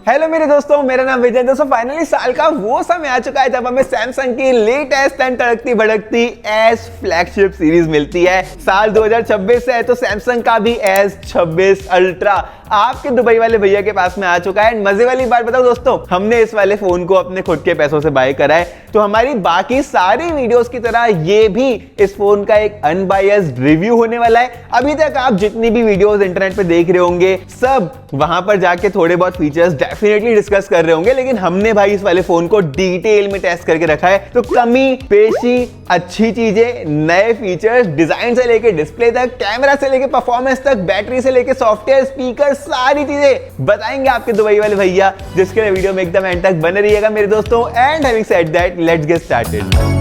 Hello मेरे दोस्तों, मेरा नाम विजय। दोस्तों फाइनली साल का वो समय आ चुका है जब हमें सैमसंग की लेटेस्ट एंड तड़कती भड़कती एस फ्लैगशिप सीरीज मिलती है। साल 2026 है तो सैमसंग का भी S26 अल्ट्रा आपके दुबई वाले भैया के पास में आ चुका है। मजे वाली बात बताओ दोस्तों, हमने इस वाले फोन को अपने खुद के पैसों से बाय करा है, तो हमारी बाकी सारी वीडियोस की तरह ये भी इस फोन का एक अनबायस्ड रिव्यू होने वाला है। अभी तक आप जितनी भी वीडियोस इंटरनेट पे देख रहे होंगे सब वहां पर जाके थोड़े बहुत फीचर्स डेफिनेटली डिस्कस कर रहे होंगे, लेकिन हमने भाई इस वाले फोन को डिटेल में टेस्ट करके रखा है। तो कमी पेशी, अच्छी चीजें, नए फीचर्स, डिजाइन से लेके डिस्प्ले तक, कैमरा से लेके परफॉर्मेंस तक, बैटरी से लेके सॉफ्टवेयर, स्पीकर, सारी चीजें बताएंगे आपके दुबई वाले भैया, जिसके लिए वीडियो में एकदम एंड तक बने रहिएगा मेरे दोस्तों। And having said that, let's get started.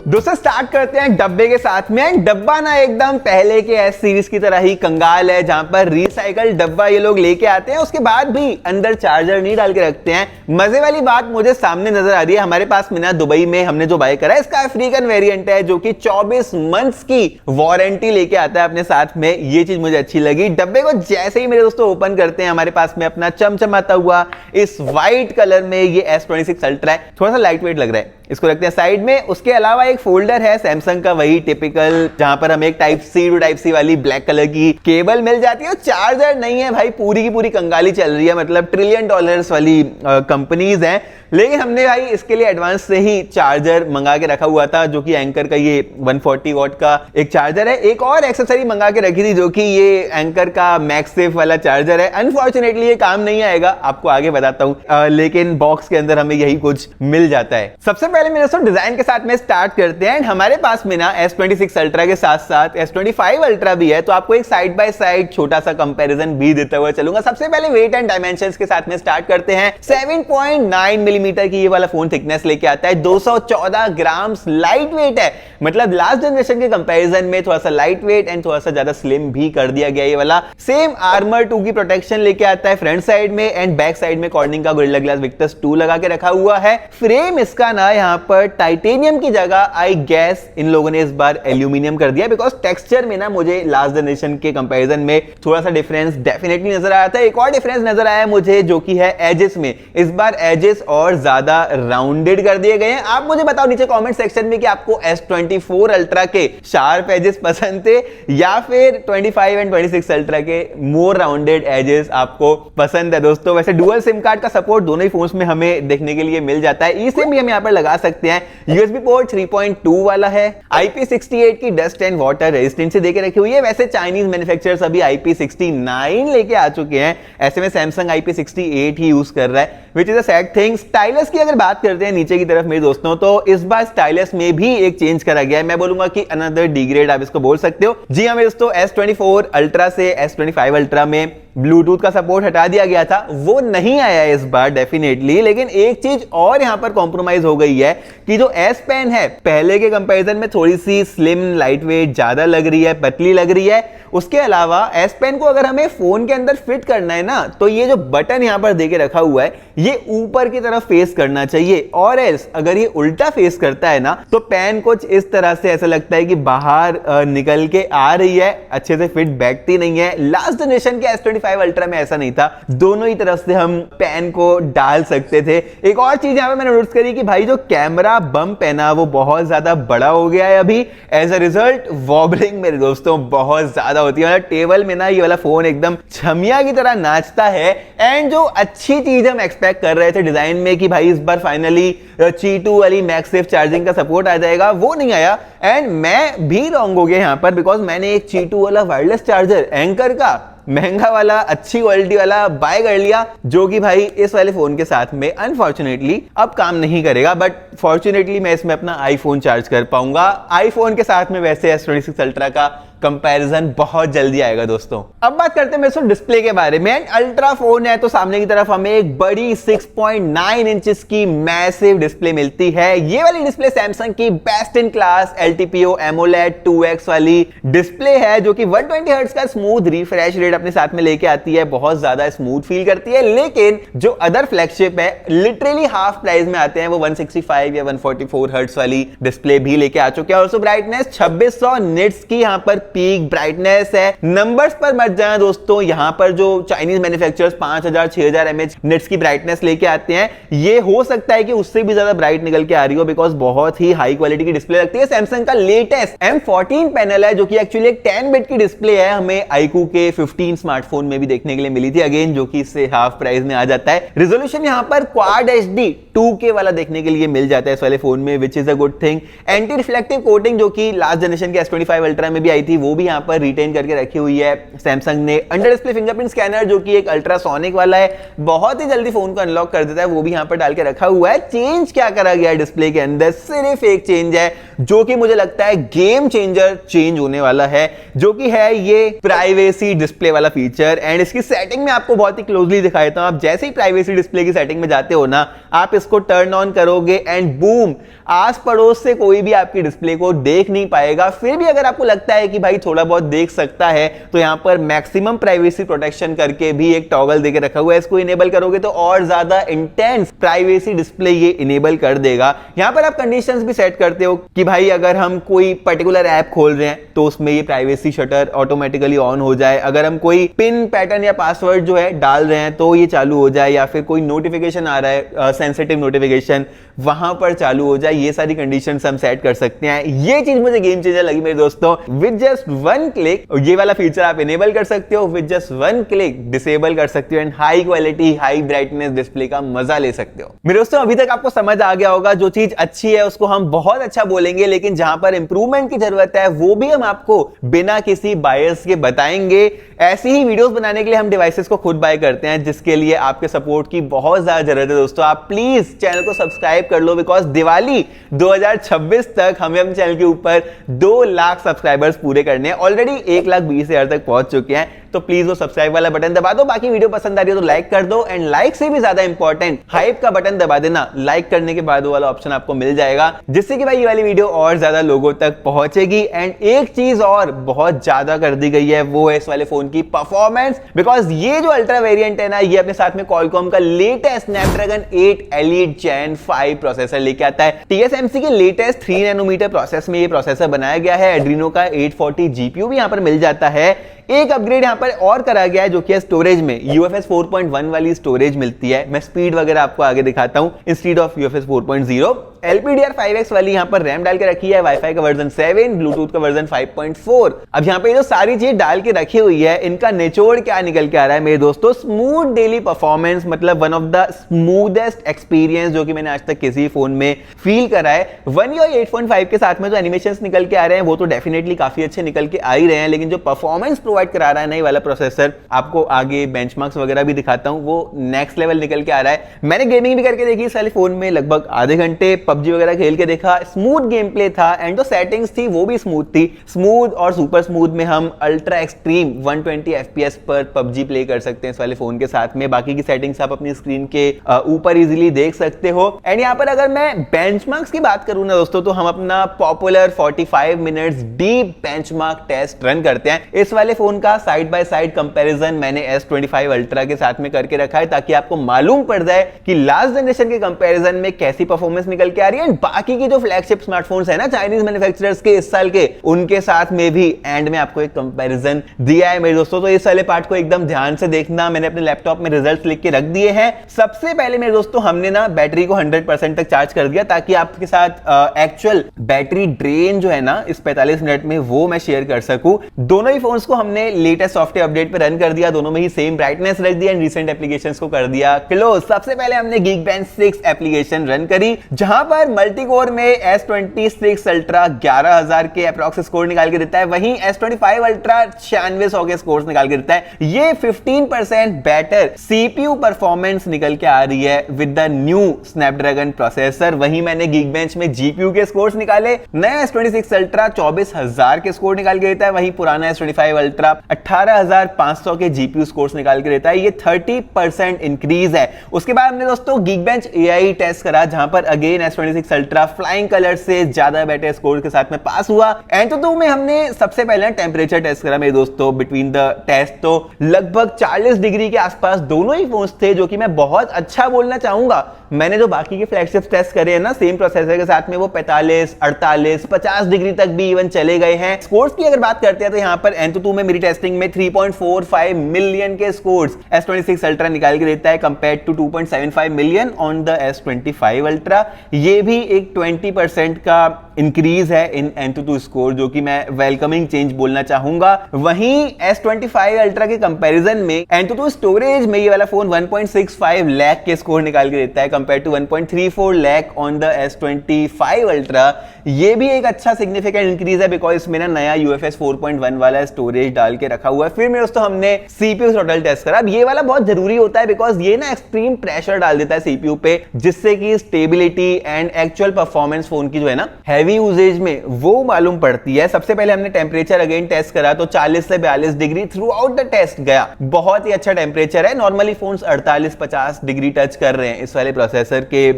दोस्तों स्टार्ट करते हैं डब्बे के साथ में। डब्बा ना एकदम पहले के एस सीरीज की तरह ही कंगाल है, जहां पर रिसाइकल डब्बा ये लोग लेके आते हैं, उसके बाद भी अंदर चार्जर नहीं डाल के रखते हैं। मजे वाली बात मुझे सामने नजर आ रही है, हमारे पास में ना दुबई में हमने जो बाय करा है इसका अफ्रीकन वेरिएंट है, जो कि 24 मंथ्स की वारंटी लेके आता है अपने साथ में। ये चीज मुझे अच्छी लगी। डब्बे को जैसे ही मेरे दोस्तों ओपन करते हैं, हमारे पास में अपना चमचमाता हुआ इस व्हाइट कलर में ये S26 अल्ट्रा है। थोड़ा सा लाइट वेट लग रहा है, इसको रखते हैं साइड में। उसके अलावा एक फोल्डर है सैमसंग का, वही टिपिकल, जहां पर हमें एक type C two type C वाली ब्लैक कलर की केबल मिल जाती है। चार्जर नहीं है भाई, पूरी की पूरी कंगाली चल रही है, मतलब $1 ट्रिलियन वाली कंपनीज हैं, लेकिन हमने भाई इसके लिए एडवांस से ही चार्जर मंगा के रखा हुआ था, जो कि एंकर का ये 140 वॉट का एक चार्जर है। एक और एक्सेसरी मंगा के रखी थी, जो कि ये एंकर का मैक्सेफ वाला चार्जर है। अनफॉर्चुनेटली ये काम नहीं आएगा, आपको आगे बताता हूं, लेकिन बॉक्स के अंदर हमें यही कुछ मिल जाता है। सबसे पहले मेरे दोस्तों डिजाइन के साथ में स्टार्ट करते हैं। हमारे पास में ना S26 अल्ट्रा के साथ साथ S25 अल्ट्रा भी है, तो आपको एक साइड बाय साइड छोटा सा कंपैरिजन भी देता हुआ चलूंगा। सबसे पहले वेट एंड डायमेंशंस के साथ में स्टार्ट करते हैं। 7.9 मिलीमीटर की ये वाला फोन थिकनेस लेके आता है, 214 ग्राम्स लाइट वेट है, मतलब लास्ट जनरेशन के कंपैरिजन में थोड़ा सा लाइट वेट एंड थोड़ा सा ज्यादा स्लिम भी कर दिया गया ये वाला। सेम आर्मर 2 की प्रोटेक्शन लेके आता है फ्रंट साइड में, एंड बैक साइड में कॉर्निंग का गोरिल्ला ग्लास विक्टस 2 लगा के रखा हुआ है। फ्रेम इसका ना यहाँ पर टाइटेनियम की जगह आई गैस इन लोगों ने इस बार एल्यूमिनियम कर दिया, बिकॉज टेक्सचर में ना मुझे लास्ट जनरेशन के कंपैरिजन में थोड़ा सा डिफरेंस डेफिनेटली नजर आया था। एक और डिफरेंस नजर आया मुझे, जो कि है एजेस में। इस बार एजेस और ज्यादा राउंडेड कर दिए गए हैं। आप मुझे बताओ नीचे कमेंट सेक्शन में कि आपको S24 अल्ट्रा के शार्प एजेस पसंद थे या फिर 25 एंड 26 अल्ट्रा के मोर राउंडेड एजेस आपको पसंद है। दोस्तों वैसे डुअल सिम कार्ड का सपोर्ट दोनों ही फोन्स में हमें देखने के लिए मिल जाता है। ई सिम भी हम यहाँ पर लगा सकते हैं। USB पोर्ट 3.2 वाला है। IP68 की डस्ट एंड वाटर रेजिस्टेंसी देके रखी हुई है। वैसे चाइनीज मैन्युफैक्चरर्स अभी IP69 लेके आ चुके हैं, ऐसे में सैमसंग IP68 ही यूज कर रहा है, which is a sad thing. Stylus की अगर बात करते हैं नीचे की तरफ मेरे दोस्तों, तो इस बार स्टाइलस में भी एक चेंज करा गया है। मैं बोलूंगा कि अनदर डिग्रेड आप इसको बोल सकते हो। जी हाँ मेरे दोस्तों, S24 अल्ट्रा से S25 अल्ट्रा में ब्लूटूथ का सपोर्ट हटा दिया गया था, वो नहीं आया है इस बार डेफिनेटली। लेकिन एक चीज और यहां पर कॉम्प्रोमाइज हो गई है कि जो S पेन है पहले के कंपैरिजन में थोड़ी सी स्लिम, लाइट वेट ज्यादा लग रही है, पतली लग रही है। उसके अलावा S पेन को अगर हमें फोन के अंदर फिट करना है ना, तो ये जो बटन यहां पर देके रखा हुआ है ये ऊपर की तरफ फेस करना चाहिए, और एल्स अगर ये उल्टा फेस करता है ना, तो पेन कुछ इस तरह से ऐसा लगता है कि बाहर निकल के आ रही है, अच्छे से फिट बैठती नहीं है। लास्ट जनरेशन के S25 अल्ट्रा में ऐसा नहीं था, दोनों ही तरफ से हम पेन को डाल सकते थे। एक और चीज यहां पे मैंने नोटिस करी कि भाई जो कैमरा बम्प है ना, वो बहुत ज्यादा बड़ा हो गया है अभी। एज अ रिजल्ट वॉबलिंग मेरे दोस्तों बहुत ज्यादा होती है, मतलब टेबल में ना ये वाला फोन एकदम छमिया की तरह नाचता है। एंड जो अच्छी चीज हम एक्सपेक्ट कर रहे थे डिजाइन में कि भाई इस बार फाइनली Qi2 वाली मैक्सेफ चार्जिंग का सपोर्ट आ जाएगा, वो नहीं आया। एंड मैं भी रॉन्ग हो गया यहां पर, बिकॉज मैंने एक Qi2 वाला वायरलेस चार्जर एंकर का महंगा वाला अच्छी क्वालिटी वाला बाय कर लिया, जो कि भाई इस वाले फोन के साथ में अनफॉर्चुनेटली अब काम नहीं करेगा। बट फॉर्चुनेटली मैं इसमें अपना आईफोन चार्ज कर पाऊंगा। आईफोन के साथ में वैसे S26 अल्ट्रा का कंपैरिजन बहुत जल्दी आएगा दोस्तों। अब बात करते हैं मेरे डिस्प्ले के बारे में। अल्ट्रा फोन है तो सामने की तरफ हमें एक बड़ी 6.9 इंचेस की मैसिव डिस्प्ले मिलती है। ये वाली डिस्प्ले सैमसंग की best in class LTPO AMOLED 2X वाली डिस्प्ले है, जो कि 120 हर्ट्ज का स्मूथ रिफ्रेश रेट अपने साथ में लेके आती है, बहुत ज्यादा स्मूथ फील करती है। लेकिन जो अदर फ्लैगशिप है लिटरली हाफ प्राइस में आते हैं, वो 165 या 144 हर्ट्ज वाली डिस्प्ले भी लेके आ चुके हैं। ऑल्सो ब्राइटनेस 2600 निट्स की यहां पर पीक ब्राइटनेस है। नंबर्स पर मत जाएं दोस्तों, यहां पर जो चाइनीज मैन्युफैक्चरर्स 5000 6000 mAh निट्स की ब्राइटनेस लेके आते हैं, ये हो सकता है कि उससे भी ज्यादा ब्राइट निकल के आ रही हो, बिकॉज बहुत ही हाई क्वालिटी की डिस्प्ले लगती है। सैमसंग का लेटेस्ट M14 पैनल है, जो कि एक्चुअली एक 10 बिट की डिस्प्ले है, हमें iQOO के 15 स्मार्टफोन में भी देखने के लिए मिली थी, अगेन जो कि इससे हाफ प्राइस में आ जाता है। रिजोल्यूशन यहां पर क्वाड HD 2K वाला देखने के लिए मिल जाता है इस वाले फोन में, which is a good thing. Anti reflective coating जो कि लास्ट जनरेशन के S25 अल्ट्रा में भी आई थी, वो भी यहां पर रिटेन करके रखी हुई है सैमसंग ने। अंडर डिस्प्ले फिंगरप्रिंट स्कैनर जो कि एक अल्ट्रासोनिक वाला है, बहुत ही जल्दी फोन को अनलॉक कर देता है, वो भी यहां पर डाल के रखा हुआ है। चेंज क्या करा गया है डिस्प्ले के अंदर, सिर्फ एक चेंज है जो कि मुझे लगता है गेम चेंजर चेंज होने वाला है, जो कि है ये प्राइवेसी डिस्प्ले वाला फीचर। एंड इसकी सेटिंग में आपको बहुत ही क्लोजली दिखाया था, आप जैसे ही प्राइवेसी डिस्प्ले की सेटिंग में जाते हो ना, आप इसको टर्न ऑन करोगे एंड बूम, आस पड़ोस से कोई भी आपकी डिस्प्ले को देख नहीं पाएगा। फिर भी अगर आपको लगता है कि भाई थोड़ा बहुत देख सकता है, तो यहां पर मैक्सिमम प्राइवेसी प्रोटेक्शन करके भी एक टॉगल देके रखा हुआ है, इसको इनेबल करोगे तो और ज्यादा इंटेंस प्राइवेसी डिस्प्ले ये इनेबल कर देगा। यहां पर आप कंडीशंस भी सेट करते हो कि भाई अगर हम कोई पर्टिकुलर ऐप खोल रहे हैं तो उसमें ये प्राइवेसी शटर ऑटोमेटिकली ऑन हो जाए, अगर हम कोई पिन पैटर्न या पासवर्ड जो है डाल रहे हैं तो ये चालू हो जाए, या फिर कोई नोटिफिकेशन आ रहा है सेंसिटिव नोटिफिकेशन, वहां पर चालू हो जाए। ये सारी कंडीशंस हम सेट कर सकते हैं। ये चीज मुझे गेम चेंजर लगी मेरे दोस्तों। विद जस्ट वन क्लिक ये वाला फीचर आप इनेबल कर सकते हो, with just one click disable कर सकते हो, and high quality high brightness display का मजा ले सकते हो। मेरे दोस्तों अभी तक आपको समझ आ गया होगा, जो चीज अच्छी है उसको हम बहुत अच्छा बोलेंगे, लेकिन जहां पर इंप्रूवमेंट की जरूरत है वो भी हम आपको बिना किसी बायस के बताएंगे। ऐसी ही वीडियोस बनाने के लिए हम डिवाइसेस को खुद बाय करते हैं, जिसके लिए आपके सपोर्ट की बहुत ज्यादा जरूरत है दोस्तों। आप प्लीज चैनल को सब्सक्राइब कर लो, बिकॉज दिवाली 2026 तक हमें अपने चैनल के ऊपर 2 लाख सब्सक्राइबर्स पूरे करने हैं। ऑलरेडी 1,20,000 तक पहुंच चुके हैं, तो प्लीज वो सब्सक्राइब वाला बटन दबा दो। बाकी वीडियो पसंद आ रही है तो लाइक कर दो, एंड लाइक से भी ज्यादा इंपॉर्टेंट हाइप का बटन दबा देना। लाइक करने के बाद वो वाला ऑप्शन आपको मिल जाएगा, जिससे कि भाई ये वाली वीडियो और ज्यादा लोगों तक पहुंचेगी। एंड एक चीज और बहुत ज्यादा कर दी गई है, वो है इस वाले फोन की परफॉर्मेंस, बिकॉज ये जो अल्ट्रा वेरिएंट है ना, ये अपने साथ में क्वालकॉम का latest Snapdragon 8 Elite Gen 5 processor लेके आता है। TSMC के लेटेस्ट 3 नैनोमीटर प्रोसेस में ये प्रोसेसर बनाया गया है। एड्रीनो का 840 GPU भी यहां पर मिल जाता है। एक अपग्रेड यहां पर और करा गया है, जो कि स्टोरेज में UFS 4.1 वाली स्टोरेज मिलती है। मैं स्पीड वगैरह आपको आगे दिखाता हूं। इंस्टीड ऑफ UFS 4.0 LPDDR5X वाली यहां पर रैम डाल के रखी है, वाईफाई का वर्जन 7, ब्लूटूथ का वर्जन 5.4। अब यहां पे जो सारी चीज डाल के रखी हुई है, इनका निचोड़ क्या निकल के आ रहा है मेरे दोस्तों, स्मूथ डेली परफॉर्मेंस, मतलब one of the smoothest experience जो कि मैंने आज तक किसी फोन में फील करा है। One UI 8.5 के साथ में जो एनिमेशंस निकल के आ रहे हैं वो तो डेफिनेटली काफी अच्छे निकल के आ ही रहे हैं, लेकिन जो परफॉर्मेंस प्रोवाइड करा रहा है नई वाला प्रोसेसर, आपको आगे बेंचमार्क्स वगैरह भी दिखाता हूं, वो नेक्स्ट लेवल निकल के आ रहा है। मैंने गेमिंग भी करके देखी इस वाले फोन में, लगभग आधे घंटे PUBG वगैरह खेल के देखा। स्मूथ गेम प्ले था, एंड जो सेटिंग्स थी वो भी स्मूथ थी। स्मूथ और सुपर स्मूथ में हम अल्ट्रा एक्सट्रीम 120 FPS पर PUBG प्ले कर सकते हैं इस वाले फोन के साथ में। बाकी की सेटिंग्स आप अपनी स्क्रीन के ऊपर इजीली देख सकते हो। एंड यहाँ पर अगर मैं बेंचमार्क्स की बात करूं ना दोस्तों, तो हम अपना popular 45 minutes deep benchmark test run करते हैं। इस वाले फोन का साइड बाय साइड कंपैरिजन मैंने S25 अल्ट्रा के साथ में करके रखा है, ताकि आपको मालूम पड़ जाए कि लास्ट जनरेशन के कंपैरिजन में कैसी परफॉर्मेंस निकल के आ रही है। बाकी की जो फ्लैगशिप स्मार्टफोन्स है ना चाइनीज मैन्युफैक्चरर्स के इस साल के, उनके साथ में भी एंड में आपको एक कंपैरिजन दिया है मेरे दोस्तों। तो इस वाले पार्ट को एकदम ध्यान से देखना। मैंने अपने लैपटॉप में रिजल्ट्स लिख के रख दिए हैं। सबसे पहले मेरे दोस्तों हमने ना बैटरी को 100% तक चार्ज कर दिया, ताकि आपके साथ एक्चुअल बैटरी ड्रेन जो है ना इस 45 मिनट में, वो मैं शेयर कर सकूं। दोनों ही फोन्स को हमने लेटेस्ट सॉफ्टवेयर अपडेट पे रन कर दिया, दोनों में ही सेम ब्राइटनेस रख दिया, एंड रीसेंट एप्लीकेशंस को कर दिया क्लोज। सबसे पहले हमने Geekbench 6 एप्लीकेशन रन करी, जहां पर मल्टी कोर में S26 अल्ट्रा 11,000 के अप्रॉक्स स्कोर निकाल के देता है, वहीं S25 अल्ट्रा 9600 के स्कोर्स निकाल के देता है। ये 15% बेटर CPU परफॉर्मेंस निकल के आ रही है with the new Snapdragon processor. वहीं मैंने Geekbench में GPU के स्कोर्स निकाले, नया S26 अल्ट्रा 24,000 के स्कोर निकाल के देता है, वहीं पुराना S25 अल्ट्रा 18,500 के GPU स्कोर्स निकाल के देता है। ये 30% इंक्रीज है। उसके बाद हमने दोस्तों Geekbench AI टेस्ट करा, जहां पर again S26 ultra flying colour से ज्यादा बेटर स्कोर के साथ में पास हुआ। Antutu में हमने सबसे पहले टेम्परेचर टेस्ट करा मेरे दोस्तों बिटवीन द टेस्ट, तो लगभग 40 डिग्री के आसपास दोनों ही फोन्स थे, जो कि मैं बहुत अच्छा बोलना चाहूंगा। मैंने जो बाकी के फ्लैगशिप टेस्ट करे हैं ना सेम प्रोसेसर के साथ में, वो 45, 48, 50 डिग्री तक भी इवन चले गए हैं। स्कोर्स की अगर बात करते हैं तो यहाँ पर Antutu में मेरी टेस्टिंग में 3.45 मिलियन के स्कोर्स S26 अल्ट्रा निकाल के देता है, compare to 2.75 million on the S25 ultra. ये भी एक 20% का इंक्रीज है इन Antutu स्कोर, जो कि मैं वेलकमिंग चेंज बोलना चाहूंगा। वहीं S25 अल्ट्रा के कंपैरिजन में Antutu स्टोरेज में ये वाला फोन 1.65 लाख के स्कोर निकाल के देता है, compare to 1.34 lakh on the S25 ultra. ये भी एक अच्छा सिग्निफिकेंट इंक्रीज है, बिकॉज इसमें ना नया UFS 4.1 वाला स्टोरेज डाल के रखा हुआ है। फिर मेरे दोस्तों हमने CPU थ्रॉटल टेस्ट करा। अब ये वाला बहुत जरूरी होता है, बिकॉज ये ना एक्सट्रीम प्रेशर डाल देता है CPU पे, जिससे कि stability and actual performance phone की जो है ना हैवी यूजेज में वो मालूम पड़ती है। सबसे पहले हमने टेम्परेचर अगेन टेस्ट करा, तो 40 से 42 degree throughout the test गया। बहुत ही अच्छा टेम्परेचर है। नॉर्मली फोन्स 48-50 डिग्री टच कर रहे हैं इस वाले प्रोसेसर के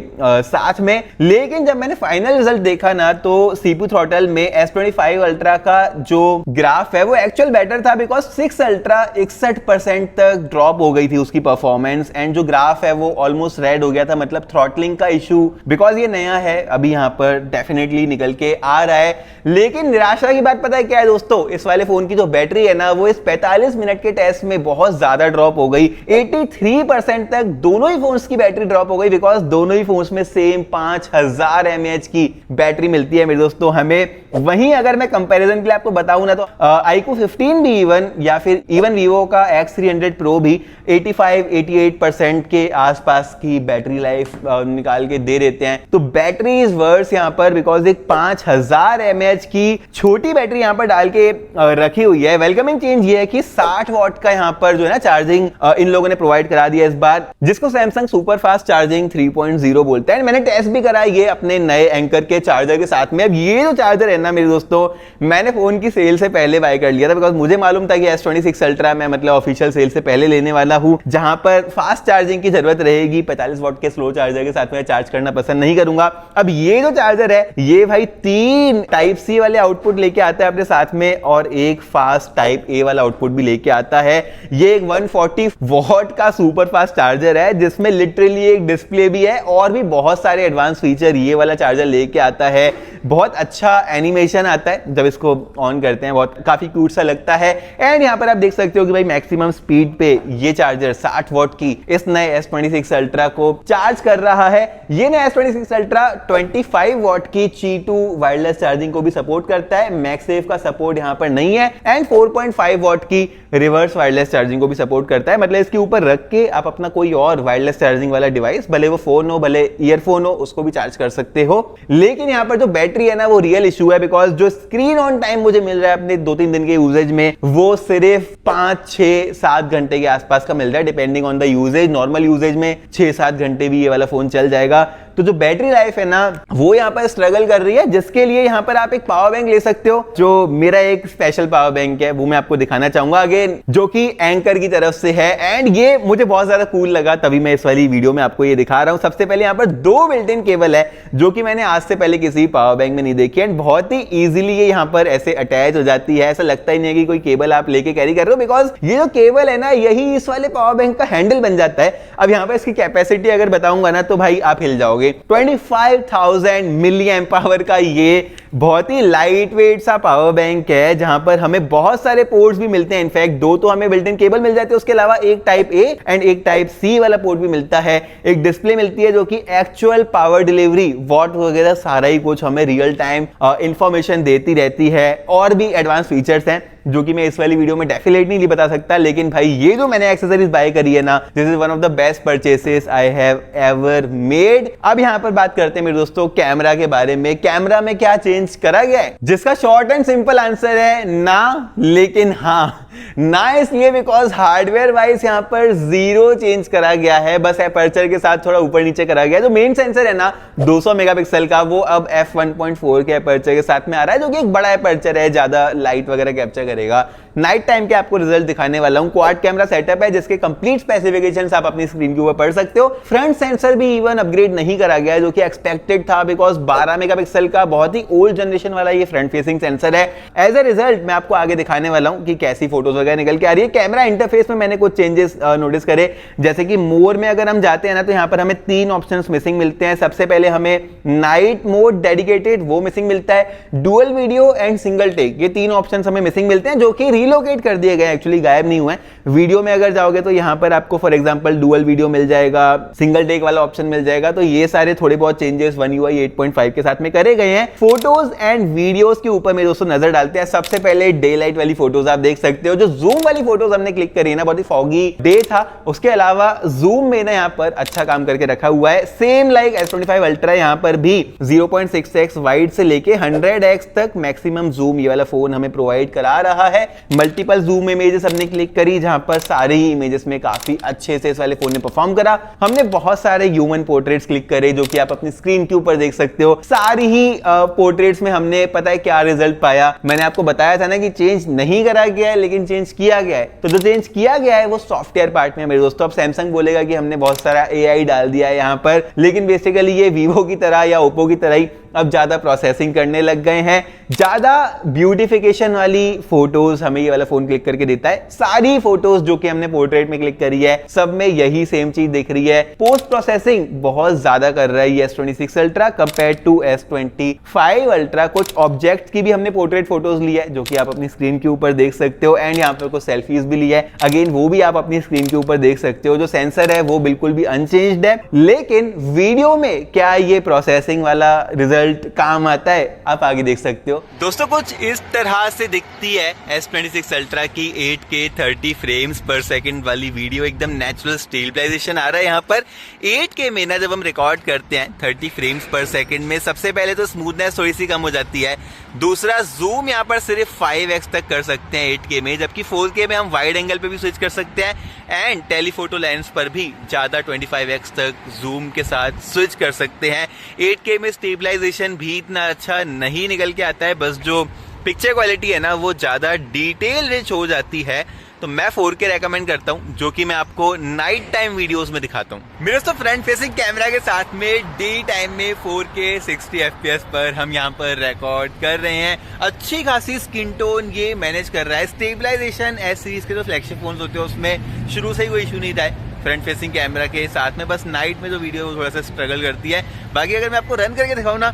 साथ में, लेकिन जब मैंने फाइनल रिजल्ट देखा ना, तो CPU थ्रॉटल में S25 अल्ट्रा का जो ग्राफ है वो एक्चुअल बेटर था, बिकॉज 6 अल्ट्रा 61% तक ड्रॉप हो गई थी उसकी परफॉर्मेंस, एंड जो ग्राफ है वो ऑलमोस्ट रेड हो गया था, मतलब थ्रॉटलिंग का इशू, बिकॉज ये नया है अभी यहाँ पर डेफिनेटली निकल के आ रहा है। लेकिन निराशा की बात पता है क्या है दोस्तों, इस वाले फोन की जो बैटरी है ना, वो इस 45 मिनट के टेस्ट में बहुत ज्यादा ड्रॉप हो गई। 83% तक दोनों ही फोन्स की बैटरी ड्रॉप हो गई, बिकॉज दोनों ही फोन्स में सेम 5000 mAh की बैटरी मिलती है मेरे दोस्तों हमें। वहीं अगर मैं कंपैरिजन के लिए आपको बताऊं ना, तो iQOO 15 भी इवन, या फिर इवन Vivo का X300 Pro भी 85-88% के आसपास की बैटरी लाइफ निकाल के दे देते हैं। तो बैटरी इज वर्स यहाँ पर, बिकॉज एक 5000 mAh की छोटी बैटरी यहाँ पर डाल के रखी हुई है। वेलकमिंग चेंज ये है कि 60 वॉट का यहाँ पर जो है ना चार्जिंग इन लोगों ने प्रोवाइड करा दिया इस बार, जिसको सैमसंग सुपर फास्ट चार्जिंग 3.0 बोलते हैं। मैंने टेस्ट भी करा ये अपने नए एंकर के चार्जर के साथ में। अब ये जो चार्जर है ना मेरे दोस्तों, मैंने फोन की सेल से पहले बाय कर लिया था, बिकॉज मुझे मालूम था कि S26 अल्ट्रा मैं मतलब ऑफिशियल सेल से पहले लेने वाला हूं, जहां पर फास्ट चार्जिंग की जरूरत रहेगी। 45 वॉट के स्लो चार्जर के साथ में चार्ज करना पसंद नहीं करूंगा। अब ये जो चार्जर है, ये भाई 3 टाइप सी वाले आउटपुट लेके आता है अपने साथ में, और एक फास्ट टाइप ए वाला आउटपुट भी लेके आता है। ये एक 140 वॉट का सुपर फास्ट चार्जर है, जिसमें लिटरली एक डिस्प्ले भी है और भी बहुत सारे एडवांस फीचर ये वाला चार्जर लेके आता है। बहुत अच्छा एनिमेशन आता है जब इसको ऑन करते हैं, बहुत काफी क्यूट सा लगता है। एंड यहाँ पर आप देख सकते हो कि भाई मैक्सिमम स्पीड पे ये चार्जर 60 वॉट की इस नए S26 अल्ट्रा को चार्ज कर रहा है। ये नया S26 अल्ट्रा 25 वॉट की Qi2 वायरलेस चार्जिंग को भी सपोर्ट करता है। मैगसेफ का सपोर्ट यहाँ पर नहीं है, एंड 4.5 वॉट की रिवर्स वायरलेस चार्जिंग को भी सपोर्ट करता है। मतलब इसके ऊपर रख के आप अपना कोई और वायरलेस चार्जिंग वाला डिवाइस, भले वो फोन हो भले ईयरफोन हो, उसको भी चार्ज कर सकते हो। लेकिन यहाँ पर जो बैटरी है ना, वो रियल इशू है, बिकॉज जो स्क्रीन ऑन टाइम मुझे मिल रहा है अपने 2-3 दिन के यूजेज में, वो सिर्फ 5-6-7 घंटे के आसपास का मिल रहा है, depending on the usage. Normal usage में 6-7 घंटे भी ये वाला फोन चल जाएगा। तो जो बैटरी लाइफ है ना, वो यहाँ पर स्ट्रगल कर रही है, जिसके लिए यहाँ पर आप एक पावर बैंक ले सकते हो। जो मेरा एक स्पेशल पावर बैंक है, वो मैं आपको दिखाना चाहूंगा अगेन, जो कि एंकर की तरफ से है। एंड ये मुझे बहुत ज्यादा कूल लगा, तभी मैं इस वाली वीडियो में आपको ये दिखा रहा हूँ। सबसे पहले यहाँ पर 2 बिल्ट इन केबल है, जो कि मैंने आज से पहले किसी पावर बैंक में नहीं देखी। एंड बहुत ही इजीली ये यहाँ पर ऐसे अटैच हो जाती है। ऐसा लगता ही नहीं है कि कोई केबल आप लेके कैरी कर रहे हो, बिकॉज ये जो केबल है ना, यही इस वाले पावर बैंक का हैंडल बन जाता है। अब यहाँ पर इसकी कैपेसिटी अगर बताऊंगा ना, तो भाई आप हिल जाओगे। 25,000 मिली एम्प पावर का ये बहुत ही लाइट वेट सा पावर बैंक है, जहां पर हमें बहुत सारे पोर्ट्स भी मिलते हैं। इनफैक्ट 2 तो हमें बिल्ट इन केबल मिल जाती है, उसके अलावा एक टाइप ए एंड एक टाइप सी वाला पोर्ट भी मिलता है। एक डिस्प्ले मिलती है जो कि एक्चुअल पावर डिलीवरी, वॉट वगैरह सारा ही कुछ हमें रियल टाइम इंफॉर्मेशन देती रहती है। और भी एडवांस फीचर्स हैं जो कि मैं इस वाली वीडियो में डेफिनेटली नहीं बता सकता, लेकिन भाई ये जो मैंने एक्सेसरीज बाय करी है ना, this is one of the best purchases I have ever made. अब यहाँ पर बात करते हैं मेरे दोस्तों कैमरा के बारे में। कैमरा में क्या चेंज करा गया है, जिसका शॉर्ट एंड सिंपल आंसर है ना, लेकिन हाँ ना इसलिए बिकॉज हार्डवेयर वाइज यहां पर जीरो चेंज करा गया है, बस एपर्चर के साथ थोड़ा ऊपर नीचे करा गया है। जो मेन सेंसर है ना 200 मेगापिक्सल का, वो अब f1.4 के एपर्चर के साथ में आ रहा है, जो कि एक बड़ा एपर्चर है, ज्यादा लाइट वगैरह कैप्चर करेगा। नाइट टाइम के आपको रिजल्ट दिखाने वाला हूं। क्वाड कैमरा सेटअप है जिसके कंप्लीट स्पेसिफिकेशंस आप अपनी स्क्रीन के ऊपर पढ़ सकते हो। फ्रंट सेंसर भी इवन अपग्रेड नहीं करा गया है, जो कि एक्सपेक्टेड था, बिकॉज 12 मेगापिक्सल का बहुत ही ओल्ड जनरेशन वाला ये फ्रंट फेसिंग सेंसर है। एज अ रिजल्ट मैं आपको आगे दिखाने वाला हूं कि कैसी फोटोज वगैरह निकल के आ रही है। कैमरा इंटरफेस में मैंने कुछ चेंजेस नोटिस करे, जैसे कि मोर में अगर हम जाते हैं ना, तो यहाँ पर हमें 3 ऑप्शंस मिसिंग मिलते हैं। सबसे पहले हमें नाइट मोड डेडिकेटेड वो मिसिंग मिलता है, dual video and single take, ये 3 ऑप्शंस हमें मिसिंग मिलते हैं, जो कि रिलोकेट कर दिए गए, एक्चुअली गायब नहीं हुए हैं। वीडियो में अगर जाओगे तो यहाँ पर आपको फॉर एग्जांपल डुअल वीडियो मिल जाएगा, सिंगल टेक वाला ऑप्शन मिल जाएगा। तो ये सारे थोड़े बहुत चेंजेस One UI 8.5 के साथ में करे गए हैं। फोटोज एंड वीडियोस के ऊपर मेरे दोस्तों नजर डालते हैं। सबसे पहले डे लाइट वाली फोटोज आप देख सकते हो। जो जूम वाली फोटोज हमने क्लिक करी है ना, बहुत ही फॉगी डे था, उसके अलावा जूम में ना यहाँ पर अच्छा काम करके रखा हुआ है। सेम लाइक S25 अल्ट्रा यहाँ पर भी 0.6x वाइड से लेके 100x तक मैक्सिमम जूम ये वाला फोन हमें प्रोवाइड करा रहा है। मल्टीपल जूम इमेजेस हमने क्लिक करी, जहां पर सारे ही इमेजेस में काफी अच्छे से इस वाले फोन ने परफॉर्म करा। हमने बहुत सारे ह्यूमन पोर्ट्रेट्स क्लिक करे, जो कि आप अपनी स्क्रीन के ऊपर देख सकते हो। सारी ही पोर्ट्रेट्स में हमने पता है क्या रिजल्ट पाया। मैंने आपको बताया था ना कि चेंज नहीं करा गया है, लेकिन चेंज किया गया है। तो जो चेंज किया गया है वो सॉफ्टवेयर पार्ट में मेरे दोस्तों। अब सैमसंग बोलेगा कि हमने बहुत सारा AI डाल दिया है यहाँ पर, लेकिन बेसिकली ये वीवो की तरह या ओप्पो की तरह ही अब ज्यादा प्रोसेसिंग करने लग गए हैं। ज्यादा ब्यूटिफिकेशन वाली फोटोज हमें ये वाला फोन क्लिक करके देता है। सारी फोटोज जो कि हमने पोर्ट्रेट में क्लिक करी है, सब में यही सेम चीज दिख रही है। पोस्ट प्रोसेसिंग बहुत ज्यादा कर रहा है ये S26 ultra compare to S25 ultra. कुछ ऑब्जेक्ट्स की भी हमने पोर्ट्रेट फोटोज ली है, जो कि आप अपनी स्क्रीन के ऊपर देख सकते हो। एंड यहाँ पर कुछ सेल्फीज भी ली है, अगेन वो भी आप अपनी स्क्रीन के ऊपर देख सकते हो। जो सेंसर है वो बिल्कुल भी अनचेंज्ड है, लेकिन वीडियो में क्या ये प्रोसेसिंग वाला रिजल्ट काम आता है, आप आगे देख सकते हो। दोस्तों कुछ इस तरह से दिखती है S26 अल्ट्रा की 8K 30 फ्रेम्स पर सेकंड वाली वीडियो। एकदम नेचुरल स्टेबलाइजेशन आ रहा है यहाँ पर 8K में ना। जब हम रिकॉर्ड करते हैं 30 फ्रेम्स पर सेकंड में, सबसे पहले तो स्मूथनेस थोड़ी सी कम हो जाती है। दूसरा, जूम यहाँ पर सिर्फ 5x तक कर सकते हैं 8K में, जबकि 4K में हम वाइड एंगल पे भी स्विच कर सकते हैं। एंड टेलीफोटो लेंस पर भी ज्यादा 25x तक जूम के साथ स्विच कर सकते हैं। 8K में स्टेबलाइजेशन भी इतना अच्छा नहीं निकल के आता है, बस जो पिक्चर क्वालिटी है ना वो ज्यादा डिटेल रिच हो जाती है। तो मैं 4K रेकमेंड करता हूं, जो कि मैं आपको नाइट टाइम वीडियोस में दिखाता हूं। मेरे दोस्तों फ्रंट फेसिंग कैमरा के साथ में डे टाइम में 4K 60 FPS पर हम यहां पर रिकॉर्ड कर रहे हैं। अच्छी खासी स्किन टोन ये मैनेज कर रहा है। स्टेबलाइजेशन S सीरीज के जो फ्लैगशिप फोन्स होते हैं उसमें शुरू से ही कोई इशू नहीं था फ्रंट फेसिंग कैमरा के साथ में। बस नाइट में जो वीडियो थोड़ा सा स्ट्रगल करती है। बाकी अगर मैं आपको रन करके दिखाऊं ना,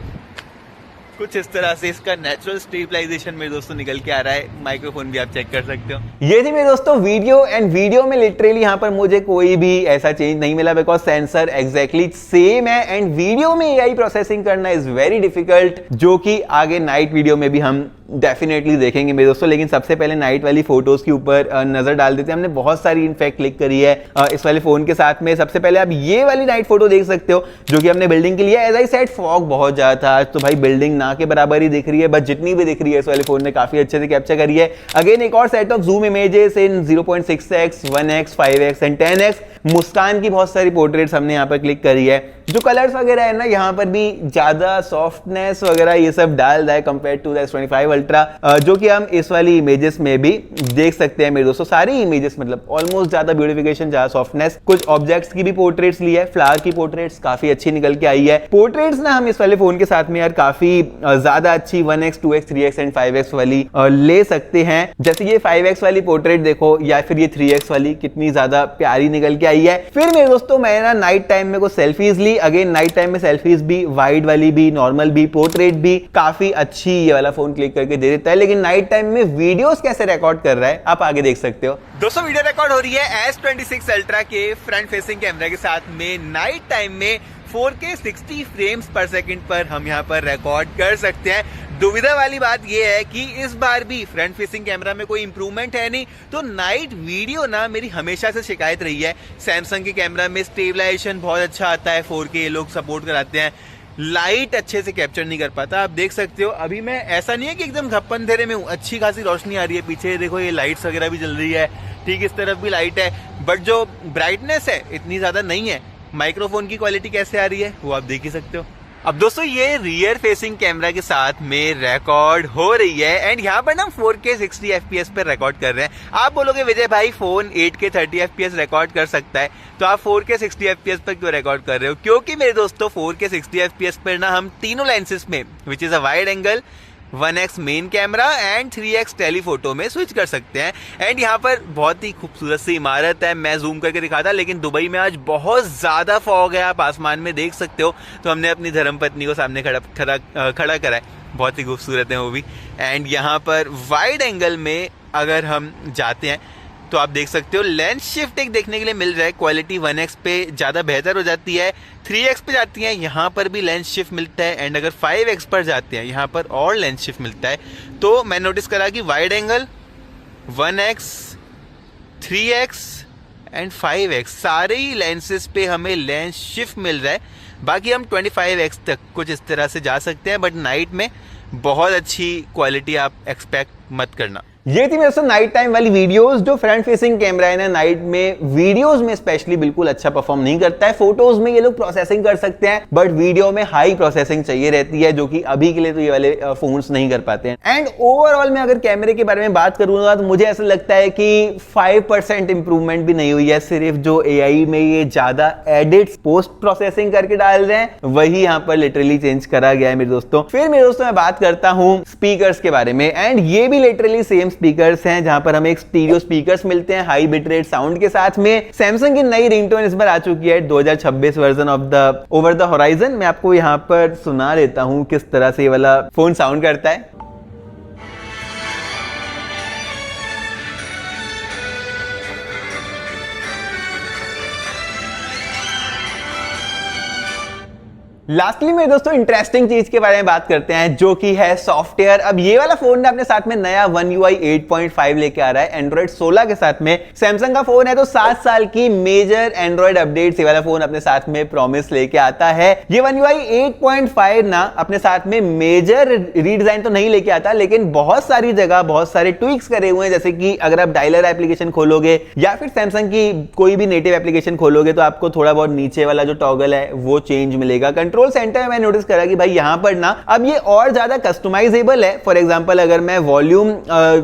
कुछ इस तरह से इसका नेचुरल स्टेबलाइजेशन मेरे दोस्तों निकल के आ रहा है। माइक्रोफोन भी आप चेक कर सकते हो। ये थी मेरे दोस्तों वीडियो, एंड वीडियो में लिटरली यहाँ पर मुझे कोई भी ऐसा चेंज नहीं मिला, बिकॉज सेंसर एग्जैक्टली सेम है। एंड वीडियो में AI प्रोसेसिंग करना इज वेरी डिफिकल्ट, जो कि आगे नाइट वीडियो में भी हम डेफिनेटली देखेंगे मेरे दोस्तों। लेकिन सबसे पहले नाइट वाली फोटोज के ऊपर नजर डाल देते हैं। हमने बहुत सारी इनफैक्ट क्लिक करी है इस वाले फोन के साथ में। सबसे पहले आप ये वाली नाइट फोटो देख सकते हो, जो कि हमने बिल्डिंग के लिए। एज आई सेड, फॉग बहुत ज्यादा था आज, तो भाई बिल्डिंग ना के बराबर ही दिख रही है, बट जितनी भी दिख रही है इस वाले फोन ने काफी अच्छे से कैप्चर करी है। अगेन एक और set of zoom images in 0.6x 1x 5x and 10x। मुस्कान की बहुत सारी पोर्ट्रेट्स हमने यहाँ पर क्लिक करी है। जो कलर्स वगैरह है ना, यहाँ पर भी ज्यादा सॉफ्टनेस वगैरह ये सब डाल रहा है कंपेयर टू S25 अल्ट्रा, जो कि हम इस वाली इमेजेस में भी देख सकते हैं मेरे दोस्तों। सारी इमेजेस मतलब ऑलमोस्ट ज्यादा ब्यूटिफिकेशन, ज्यादा सॉफ्टनेस। कुछ ऑब्जेक्ट्स की भी पोर्ट्रेट्स ली है, फ्लावर की पोर्ट्रेट्स काफी अच्छी निकल के आई है। पोर्ट्रेट्स ना हम इस वाले फोन के साथ में यार काफी ज्यादा अच्छी 1x 2x 3x and 5x वाली ले सकते हैं। जैसे ये 5x वाली पोर्ट्रेट देखो, या फिर ये 3x वाली कितनी ज्यादा प्यारी निकल के आई है। फिर मेरे दोस्तों मैंने ना नाइट टाइम में कुछ सेल्फीज ली। अगेन नाइट टाइम में सेल्फीज भी, वाइड वाली भी, नॉर्मल भी, पोर्ट्रेट भी काफी अच्छी ये वाला फोन क्लिक करके दे देता है। लेकिन नाइट टाइम में वीडियोस कैसे रिकॉर्ड कर रहा है आप आगे देख सकते हो। दोस्तों वीडियो रिकॉर्ड हो रही है S26 अल्ट्रा के फ्रंट फेसिंग कैमरा के साथ में। नाइट टाइम में 4K 60 फ्रेम्स पर सेकंड पर हम यहाँ पर रिकॉर्ड कर सकते हैं। दुविधा वाली बात यह है कि इस बार भी फ्रंट फेसिंग कैमरा में कोई इंप्रूवमेंट है नहीं, तो नाइट वीडियो ना मेरी हमेशा से शिकायत रही है। सैमसंग के कैमरा में स्टेबलाइजेशन बहुत अच्छा आता है, 4K ये लोग सपोर्ट कराते हैं, लाइट अच्छे से कैप्चर नहीं कर पाता। आप देख सकते हो अभी मैं, ऐसा नहीं है कि एकदम घप्पन अंधेरे में हूँ, अच्छी खासी रोशनी आ रही है, पीछे देखो ये लाइट्स वगैरह भी जल रही है, ठीक इस तरफ भी लाइट है, बट जो ब्राइटनेस है इतनी ज्यादा नहीं है। माइक्रोफोन की क्वालिटी कैसे आ रही है वो आप देख ही सकते हो। अब दोस्तों ये रियर फेसिंग कैमरा के साथ में रिकॉर्ड हो रही है एंड यहाँ पर ना 4K 60 FPS पर रिकॉर्ड कर रहे हैं। आप बोलोगे विजय भाई फोन 8K 30 FPS रिकॉर्ड कर सकता है, तो आप 4K 60 FPS पर क्यों रिकॉर्ड कर रहे हो? क्योंकि मेरे दोस्तों 4K 60 FPS पर ना हम तीनों लेंसेज में, which is a wide angle, 1x main camera and 3x telephoto में स्विच कर सकते हैं। एंड यहाँ पर बहुत ही खूबसूरत सी इमारत है, मैं जूम करके दिखाता, लेकिन दुबई में आज बहुत ज्यादा फॉग है, आप आसमान में देख सकते हो, तो हमने अपनी धर्मपत्नी को सामने खड़ा करा है, बहुत ही खूबसूरत है वो भी। एंड यहाँ पर वाइड एंगल में अगर हम जाते हैं तो आप देख सकते हो लेंस शिफ्ट एक देखने के लिए मिल रहा है, क्वालिटी 1x पे ज़्यादा बेहतर हो जाती है, 3x पे जाती है यहाँ पर भी लेंस शिफ्ट मिलता है, एंड अगर 5x पर जाते हैं यहाँ पर और लेंस शिफ्ट मिलता है। तो मैं नोटिस करा कि wide angle, 1x, 3x and 5x सारे ही लेंसेज पे हमें लेंस शिफ्ट मिल रहा है। बाकी हम 25x तक कुछ इस तरह से जा सकते हैं, बट नाइट में बहुत अच्छी क्वालिटी आप एक्सपेक्ट मत करना। ये थी मेरे दोस्तों नाइट टाइम वाली वीडियोस। जो फ्रंट फेसिंग कैमरा है ना, नाइट में वीडियोस में स्पेशली बिल्कुल अच्छा परफॉर्म नहीं करता है। फोटोज में ये लोग प्रोसेसिंग कर सकते हैं, बट वीडियो में हाई प्रोसेसिंग चाहिए रहती है, जो कि अभी के लिए तो ये वाले फोन्स नहीं कर पाते हैं। एंड ओवरऑल में अगर कैमरे के बारे में बात करूंगा तो मुझे ऐसा लगता है कि 5% इंप्रूवमेंट भी नहीं हुई है। सिर्फ जो AI में ये ज्यादा एडिट्स पोस्ट प्रोसेसिंग करके डाल रहे हैं, वही यहाँ पर लिटरली चेंज करा गया है मेरे दोस्तों। फिर मेरे दोस्तों मैं बात करता हूँ स्पीकर्स के बारे में, एंड ये भी लिटरली सेम स्पीकर्स हैं, जहां पर हमें एक स्टीरियो स्पीकर्स मिलते हैं हाई बिट रेट साउंड के साथ में। सैमसंग की नई रिंगटोन इस बार आ चुकी है, 2026 version of the over the horizon. मैं आपको यहां पर सुना देता हूं किस तरह से ये वाला फोन साउंड करता है। लास्टली मेरे दोस्तों इंटरेस्टिंग चीज के बारे में बात करते हैं, जो कि है सॉफ्टवेयर। अब ये वाला फोन ने अपने साथ में नया One UI 8.5 लेके आ रहा है एंड्रॉइड 16 के साथ में। सैमसंग का फोन है तो 7 साल की मेजर एंड्रॉइड अपडेट ये वाला फोन अपने साथ में प्रॉमिस लेके आता है। ये One UI 8.5 ना अपने साथ में मेजर रीडिजाइन तो नहीं लेके आता, लेकिन बहुत सारी जगह बहुत सारे ट्विक्स करे हुए हैं। जैसे कि अगर आप डायलर एप्लीकेशन खोलोगे या फिर सैमसंग की कोई भी नेटिव एप्लीकेशन खोलोगे, तो आपको थोड़ा बहुत नीचे वाला जो टॉगल है वो चेंज मिलेगा। कंट्रोल सेंटर में मैं नोटिस करा कि भाई यहां पर ना अब ये और ज्यादा कस्टमाइजेबल है। फॉर एग्जांपल अगर मैं वॉल्यूम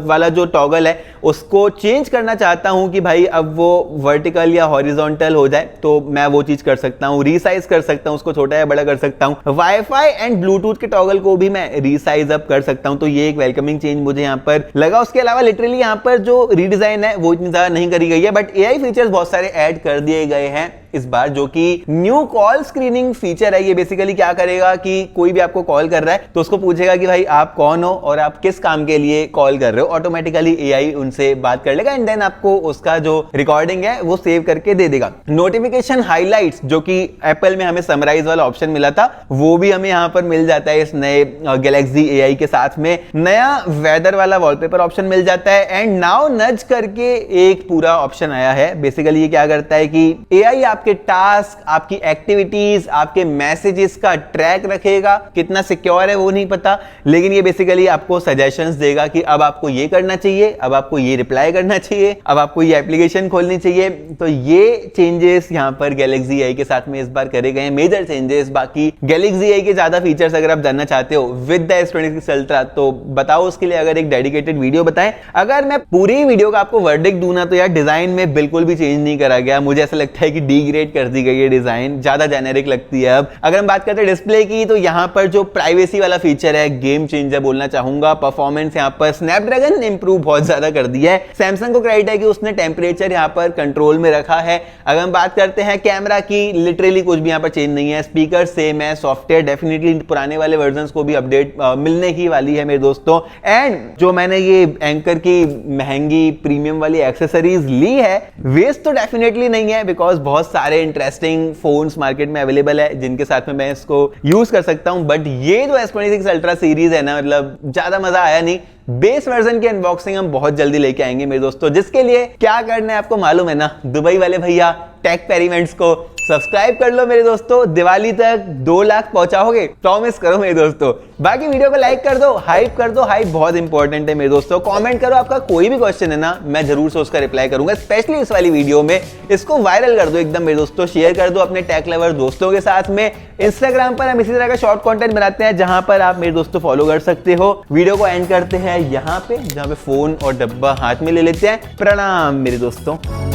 वाला जो टॉगल है उसको चेंज करना चाहता हूं कि भाई अब वो वर्टिकल या हॉरिजॉन्टल हो जाए, तो मैं वो चीज कर सकता हूं, रीसाइज कर सकता हूं, उसको छोटा या बड़ा कर सकता हूं। वाईफाई एंड ब्लूटूथ के टॉगल को भी मैं रीसाइज अप कर सकता हूं, तो ये एक वेलकमिंग चेंज मुझे यहां पर लगा। उसके अलावा लिटरली यहां पर जो रीडिजाइन है वो इतनी ज्यादा नहीं करी गई है, बट AI फीचर्स बहुत सारे ऐड कर दिए गए हैं इस बार, जो कि न्यू कॉल स्क्रीनिंग फीचर है। ये बेसिकली क्या करेगा कि कोई भी आपको कॉल कर रहा है तो उसको पूछेगा कि भाई आप कौन हो और आप किस काम के लिए कॉल कर रहे हो। ऑटोमेटिकली AI उनसे बात कर लेगा एंड देन आपको उसका जो रिकॉर्डिंग है वो सेव करके दे देगा। नोटिफिकेशन हाइलाइट्स, जो कि एप्पल में हमें समराइज वाला ऑप्शन मिला था, वो भी हमें यहां पर मिल जाता है इस नए गैलेक्सी AI के साथ में। नया वेदर वाला वॉलपेपर ऑप्शन मिल जाता है एंड नाउ नज करके एक पूरा ऑप्शन आया है। बेसिकली ये क्या करता है कि AI आपके टास्क, आपकी एक्टिविटीज, आपके मैसेजेस का ट्रैक रखेगा। कितना सिक्योर है वो नहीं पता, लेकिन ये बेसिकली आपको सजेशंस देगा कि अब आपको ये करना चाहिए, अब आपको ये रिप्लाई करना चाहिए, अब आपको ये एप्लीकेशन खोलनी चाहिए। तो ये चेंजेस यहां पर गैलेक्सी AI के साथ में इस बार करे गए हैं, मेजर चेंजेस। बाकी गैलेक्सी AI के ज्यादा फीचर्स अगर आप जानना चाहते हो विद द S26 Ultra तो बताओ, उसके लिए अगर एक डेडिकेटेड वीडियो बताएं। अगर मैं पूरी वीडियो का आपको वर्डिक्ट दूं ना, तो यार डिजाइन में बिल्कुल भी चेंज नहीं करा गया। मुझे ऐसा लगता है कि डीग्रेड कर दी गई है, डिजाइन ज्यादा जेनेरिक लगती है। अब अगर हम बात करते हैं डिस्प्ले की, तो यहां पर जो प्राइवेसी वाला फीचर है गेम चेंजर बोलना चाहूंगा। परफॉर्मेंस यहां पर स्नैपड्रैगन इंप्रूव बहुत ज्यादा कर दिया है। सैमसंग को क्रेडिट है कि उसने टेम्परेचर यहां पर कंट्रोल में रखा है। अगर हम बात करते हैं कैमरा की, लिटरली कुछ भी यहां पर चेंज नहीं है। स्पीकर सेम है, सॉफ्टवेयर डेफिनेटली पुराने वाले वर्जन्स को भी अपडेट मिलने ही वाली है मेरे दोस्तों। एंड जो मैंने ये एंकर की महंगी प्रीमियम वाली एक्सेसरीज ली है, वेस्ट तो डेफिनेटली नहीं है, बिकॉज बहुत सारे इंटरेस्टिंग फोन्स मार्केट में अवेलेबल है जिनके साथ में मैं इसको यूज कर सकता हूं, बट ये जो S26 अल्ट्रा सीरीज है ना, मतलब ज्यादा मजा आया नहीं। बेस वर्जन की अनबॉक्सिंग हम बहुत जल्दी लेके आएंगे मेरे दोस्तों, जिसके लिए क्या करना है आपको मालूम है ना, दुबई वाले भैया टेक पेरीमेंट्स को सब्सक्राइब कर लो मेरे दोस्तों, दिवाली तक 2 लाख पहुंचाओगे, प्रॉमिस करो मेरे दोस्तों। बाकी वीडियो को लाइक कर दो, हाइप कर दो, हाइप बहुत इंपॉर्टेंट है मेरे दोस्तों। कमेंट करो, आपका कोई भी क्वेश्चन है ना, मैं जरूर से उसका रिप्लाई करूंगा, स्पेशली इस वाली वीडियो में। इसको वायरल कर दो एकदम मेरे दोस्तों, शेयर कर दो अपने टेक लवर दोस्तों के साथ में। इंस्टाग्राम पर हम इसी तरह का शॉर्ट कंटेंट बनाते हैं जहां पर आप मेरे दोस्तों फॉलो कर सकते हो। वीडियो को एंड करते हैं यहाँ पे, जहां पे फोन और डब्बा हाथ में ले लेते हैं। प्रणाम मेरे दोस्तों।